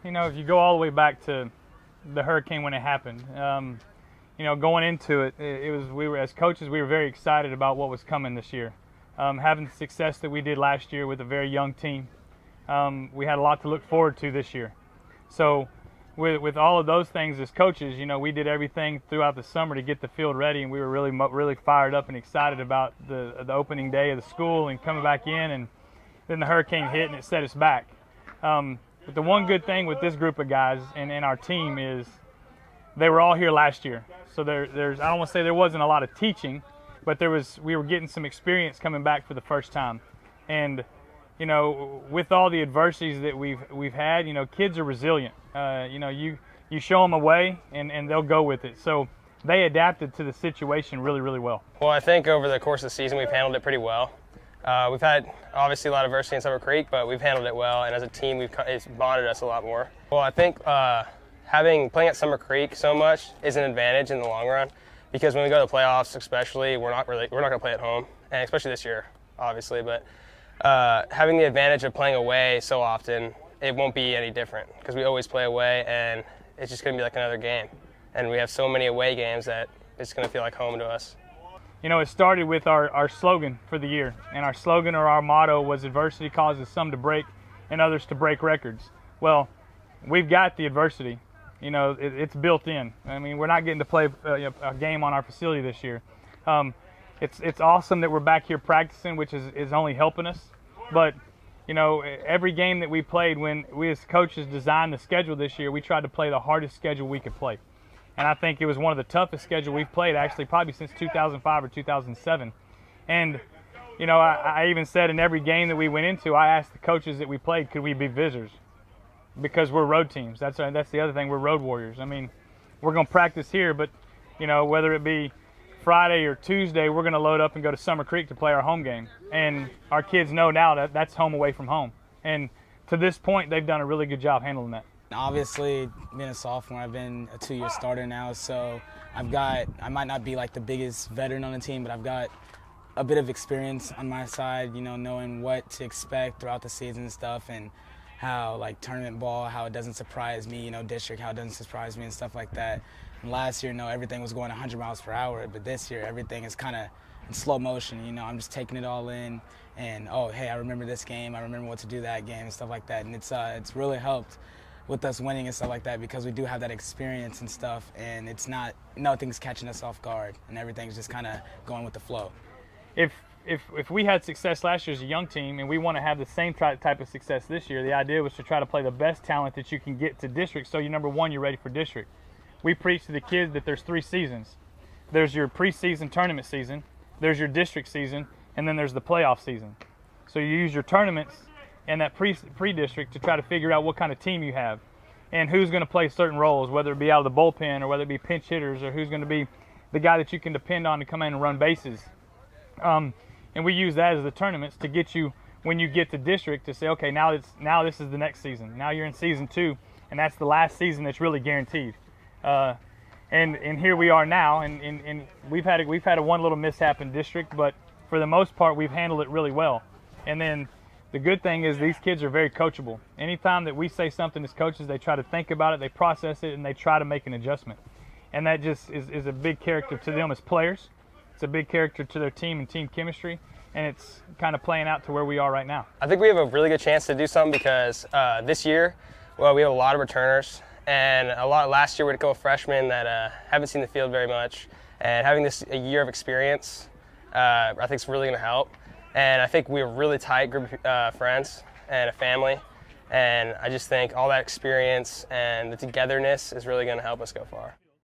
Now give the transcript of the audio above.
if you go all the way back to the hurricane when it happened, going into it, we were as coaches, we were very excited about what was coming this year. Having the success that we did last year with a very young team, we had a lot to look forward to this year. So with all of those things as coaches, we did everything throughout the summer to get the field ready, and we were really fired up and excited about the opening day of the school and coming back in, and then the hurricane hit and it set us back. But the one good thing with this group of guys and our team is they were all here last year. So there's I don't want to say there wasn't a lot of teaching, but we were getting some experience coming back for the first time. And with all the adversities that we've had, kids are resilient. You show them a way and they'll go with it. So they adapted to the situation really, really well. Well, I think over the course of the season we've handled it pretty well. We've had obviously a lot of adversity in Summer Creek, but we've handled it well, and as a team it's bonded us a lot more. Well, I think playing at Summer Creek so much is an advantage in the long run, because when we go to the playoffs especially, we're not going to play at home, and especially this year, obviously, but having the advantage of playing away so often, it won't be any different, because we always play away, and it's just going to be like another game. And we have so many away games that it's going to feel like home to us. It started with our slogan for the year, and our slogan or our motto was adversity causes some to break and others to break records. Well, we've got the adversity. It's built in. I mean, we're not getting to play a game on our facility this year. It's awesome that we're back here practicing, which is only helping us. But, every game that we played, when we as coaches designed the schedule this year, we tried to play the hardest schedule we could play. And I think it was one of the toughest schedules we've played, actually, probably since 2005 or 2007. And, I even said in every game that we went into, I asked the coaches that we played, could we be visitors? Because we're road teams. That's the other thing. We're road warriors. I mean, we're going to practice here, but, whether it be Friday or Tuesday, we're going to load up and go to Summer Creek to play our home game. And our kids know now that that's home away from home. And to this point, they've done a really good job handling that. Obviously, being a sophomore, I've been a 2-year starter now, so I might not be like the biggest veteran on the team, but I've got a bit of experience on my side, knowing what to expect throughout the season and stuff, and how like tournament ball, how it doesn't surprise me, district, how it doesn't surprise me and stuff like that. And last year, everything was going 100 miles per hour, but this year everything is kind of in slow motion. I'm just taking it all in, and hey, I remember this game, I remember what to do that game and stuff like that, and it's really helped with us winning and stuff like that, because we do have that experience and stuff, and it's not, nothing's catching us off guard, and everything's just kind of going with the flow. If we had success last year as a young team, and we want to have the same type of success this year, the idea was to try to play the best talent that you can get to district, so number one, you're ready for district. We preach to the kids that there's 3 seasons. There's your preseason tournament season, there's your district season, and then there's the playoff season. So you use your tournaments and that pre-district to try to figure out what kind of team you have and who's going to play certain roles, whether it be out of the bullpen or whether it be pinch hitters, or who's going to be the guy that you can depend on to come in and run bases. And we use that as the tournaments to get you, when you get to district, to say, okay, now this is the next season. Now you're in season 2, and that's the last season that's really guaranteed. And here we are now, and we've had a one little mishap in district, but for the most part we've handled it really well. And then the good thing is these kids are very coachable. Anytime that we say something as coaches, they try to think about it, they process it, and they try to make an adjustment. And that just is a big character to them as players. It's a big character to their team and team chemistry, and it's kind of playing out to where we are right now. I think we have a really good chance to do something, because this year, well, we have a lot of returners, and last year we had a couple of freshmen that haven't seen the field very much, and having a year of experience, I think is really going to help. And I think we're a really tight group of friends and a family, and I just think all that experience and the togetherness is really going to help us go far.